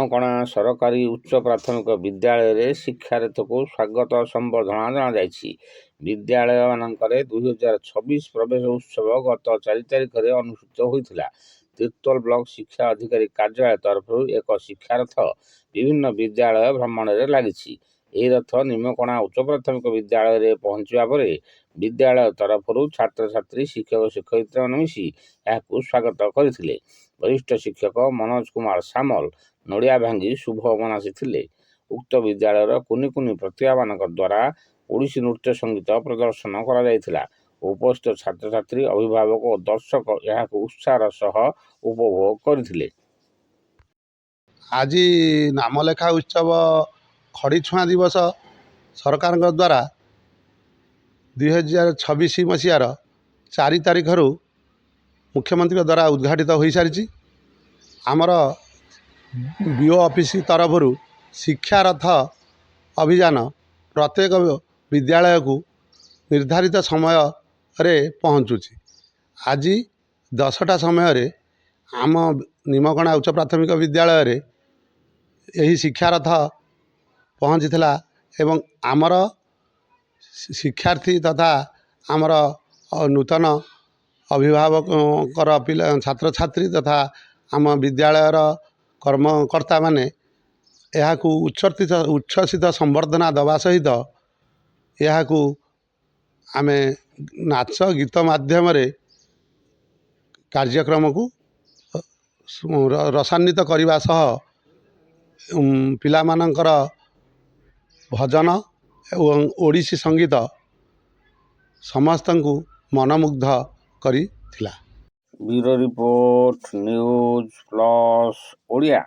ନିମକଣା ସରକାରୀ ଉଚ୍ଚ ପ୍ରାଥମିକ ବିଦ୍ୟାଳୟରେ ଶିକ୍ଷାରଥକୁ ସ୍ୱାଗତ ସମ୍ବର୍ଦ୍ଧନା ଜଣାଯାଇଛି। ବିଦ୍ୟାଳୟମାନଙ୍କରେ 2026 ପ୍ରବେଶ ଉତ୍ସବ ଗତ 4 ତାରିଖରେ ଅନୁଷ୍ଠିତ ହୋଇଥିଲା। ତିର୍ତ୍ତୋଲ ବ୍ଲକ ଶିକ୍ଷା ଅଧିକାରୀ କାର୍ଯ୍ୟାଳୟ ତରଫରୁ ଏକ ଶିକ୍ଷାରଥ ବିଭିନ୍ନ ବିଦ୍ୟାଳୟ ଭ୍ରମଣରେ ଲାଗିଛି। ଏହି ରଥ ନିମକଣା ଉଚ୍ଚ ପ୍ରାଥମିକ ବିଦ୍ୟାଳୟରେ ପହଞ୍ଚିବା ପରେ ବିଦ୍ୟାଳୟ ତରଫରୁ ଛାତ୍ରଛାତ୍ରୀ, ଶିକ୍ଷକ ଶିକ୍ଷୟିତ୍ରୀମାନେ ମିଶି ଏହାକୁ ସ୍ୱାଗତ କରିଥିଲେ। ବରିଷ୍ଠ ଶିକ୍ଷକ ମନୋଜ କୁମାର ସାମଲ ନଡ଼ିଆ ଭାଙ୍ଗି ଶୁଭ ମନାସିଥିଲେ। ଉକ୍ତ ବିଦ୍ୟାଳୟର କୁନି କୁନି ପ୍ରତିଭାମାନଙ୍କ ଦ୍ୱାରା ଓଡ଼ିଶୀ ନୃତ୍ୟ ସଙ୍ଗୀତ ପ୍ରଦର୍ଶନ କରାଯାଇଥିଲା। ଉପସ୍ଥିତ ଛାତ୍ରଛାତ୍ରୀ, ଅଭିଭାବକ ଓ ଦର୍ଶକ ଏହାକୁ ଉତ୍ସାହର ସହ ଉପଭୋଗ କରିଥିଲେ। ଆଜି ନାମଲେଖା ଉତ୍ସବ ଖଡ଼ିଛୁଆଁ ଦିବସ ସରକାରଙ୍କ ଦ୍ୱାରା 2026 ମସିହାର 4 ତାରିଖରୁ ମୁଖ୍ୟମନ୍ତ୍ରୀଙ୍କ ଦ୍ୱାରା ଉଦ୍ଘାଟିତ ହୋଇସାରିଛି। ଆମର ବିଓ ଅଫିସ ତରଫରୁ ଶିକ୍ଷାରଥ ଅଭିଯାନ ପ୍ରତ୍ୟେକ ବିଦ୍ୟାଳୟକୁ ନିର୍ଦ୍ଧାରିତ ସମୟରେ ପହଞ୍ଚୁଛି। ଆଜି 10ଟା ସମୟରେ ଆମ ନିମକଣା ଉଚ୍ଚ ପ୍ରାଥମିକ ବିଦ୍ୟାଳୟରେ ଏହି ଶିକ୍ଷାରଥ ପହଞ୍ଚିଥିଲା ଏବଂ ଆମର ଶିକ୍ଷାର୍ଥୀ ତଥା ଆମର ନୂତନ ଅଭିଭାବକଙ୍କର ପିଲା ଛାତ୍ରଛାତ୍ରୀ ତଥା ଆମ ବିଦ୍ୟାଳୟର କର୍ମକର୍ତ୍ତାମାନେ ଏହାକୁ ଉଚ୍ଛ୍ୱସିତ ସମ୍ବର୍ଦ୍ଧନା ଦେବା ସହିତ ଏହାକୁ ଆମେ ନାଚ ଗୀତ ମାଧ୍ୟମରେ କାର୍ଯ୍ୟକ୍ରମକୁ ରସାନ୍ୱିତ କରିବା ସହ ପିଲାମାନଙ୍କର ଭଜନ ଏବଂ ଓଡ଼ିଶୀ ସଙ୍ଗୀତ ସମସ୍ତଙ୍କୁ ମନମୁଗ୍ଧ କରିଥିଲା। Bureau report, news plus Odia.